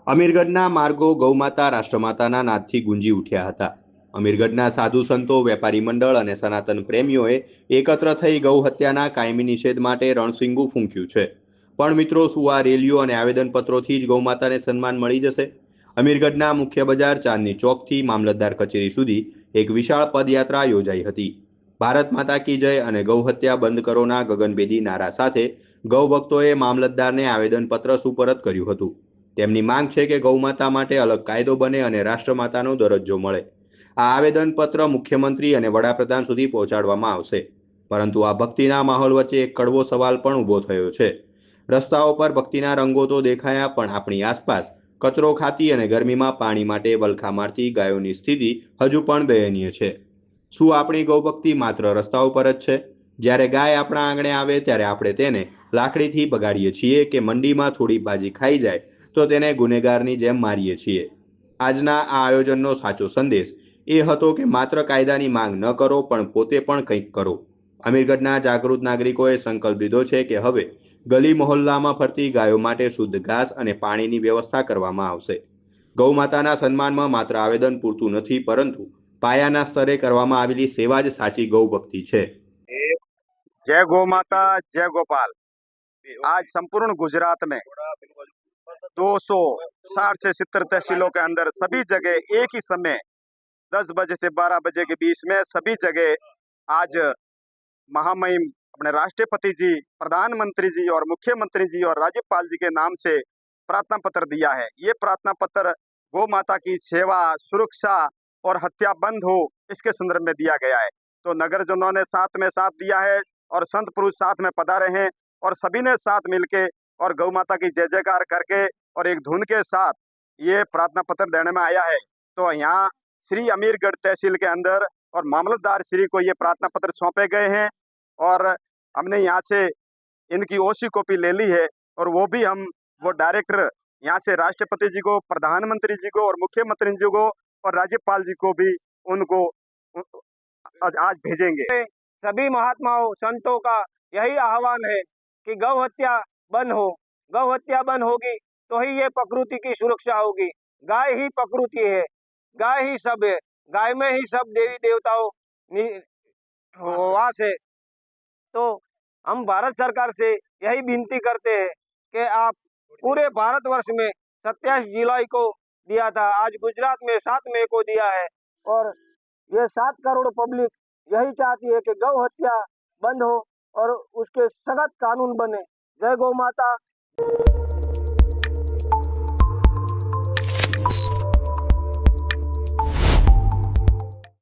અમીરગઢના માર્ગો ગૌમાતા રાષ્ટ્રમાતાના નાદથી ગુંજી ઉઠ્યા હતા। અમીરગઢના સાધુ સંતો, વેપારી મંડળ અને સનાતન પ્રેમીઓએ એકત્ર થઈ ગૌ હત્યાના કાયમી નિષેધ માટે રણસીંગું ફૂંક્યું છે। પણ મિત્રો, શું આ રેલીઓ અને આવેદનપત્રોથી જ ગૌમાતાને સન્માન મળી જશે? અમીરગઢના મુખ્ય બજાર ચાંદની ચોકથી મામલતદાર કચેરી સુધી એક વિશાળ પદયાત્રા યોજાઈ હતી। ભારત માતા કી જય અને ગૌ હત્યા બંધ કરોના ગગનભેદી નારા સાથે ગૌ ભક્તોએ મામલતદારને આવેદનપત્ર સુપરત કર્યું હતું। તેમની માંગ છે કે ગૌમાતા માટે અલગ કાયદો બને અને રાષ્ટ્રમાતાનો દરજ્જો મળે। આ આવેદનપત્ર મુખ્યમંત્રી અને વડાપ્રધાન સુધી પહોંચાડવામાં આવશે। પરંતુ આ ભક્તિના માહોલ વચ્ચે એક કડવો સવાલ પણ ઊભો થયો છે। રસ્તાઓ પર ભક્તિના રંગો તો દેખાયા, પણ આપણી આસપાસ કચરો ખાતી અને ગરમીમાં પાણી માટે વલખા મારતી ગાયોની સ્થિતિ હજુ પણ દયનીય છે। શું આપણી ગૌભક્તિ માત્ર રસ્તાઓ પર જ છે? જ્યારે ગાય આપણા આંગણે આવે ત્યારે આપણે તેને લાકડીથી બગાડીએ છીએ કે મંડીમાં થોડી ભાજી ખાઈ જાય તો તેને ગુનેગારની જેમ મારીએ છીએ? આજના આ આયોજનનો સાચો સંદેશ એ હતો કે માત્ર કાયદાની માંગ ન કરો, પણ પોતે પણ કંઈક કરો। અમીરગઢના જાગૃત નાગરિકોએ સંકલ્પ લીધો છે કે હવે ગલી મહોલ્લામાં ફરતી ગાયો માટે શુદ્ધ ઘાસ અને પાણીની વ્યવસ્થા કરવામાં આવશે। ગૌમાતાના સન્માનમાં માત્ર આવેદન પૂરતું નથી, પરંતુ પાયાના સ્તરે કરવામાં આવેલી સેવા જ સાચી ગૌભક્તિ છે। जय गौ माता, जय गोपाल। आज संपूर्ण गुजरात में 260 से 70 तहसीलों के अंदर सभी जगह एक ही समय 10 बजे से 12 बजे के बीच में सभी जगह आज महामहिम अपने राष्ट्रपति जी, प्रधानमंत्री जी और मुख्यमंत्री जी और राज्यपाल जी के नाम से प्रार्थना पत्र दिया है। ये प्रार्थना पत्र गौ माता की सेवा, सुरक्षा और हत्या बंद हो, इसके संदर्भ में दिया गया है। तो नगरजनों ने साथ में साथ दिया है और संत पुरुष साथ में पधारे हैं और सभी ने साथ मिलके और गौ माता की जय जयकार करके और एक धुन के साथ ये प्रार्थना पत्र देने में आया है। तो यहाँ श्री अमीरगढ़ तहसील के अंदर और मामलतदार श्री को ये प्रार्थना पत्र सौंपे गए हैं और हमने यहाँ से इनकी ओसी कॉपी ले ली है और वो डायरेक्टर यहाँ से राष्ट्रपति जी को, प्रधानमंत्री जी को और मुख्यमंत्री जी को और राज्यपाल जी को भी उनको आज भेजेंगे। सभी महात्माओं संतों का यही आह्वान है कि गौ हत्या बंद हो। गौ हत्या बंद होगी तो ही ये प्रकृति की सुरक्षा होगी। गाय ही प्रकृति है, गाय ही सब है, गाय में ही सब देवी देवताओं वास है। तो हम भारत सरकार से यही विनती करते हैं कि आप पूरे भारतवर्ष में 27 जुलाई को दिया था, आज गुजरात में 7 मई को दिया है और ये 7 करोड़ पब्लिक यही चाहती है कि गौ हत्या बंद हो और उसके सख्त कानून बने। जय गौ माता।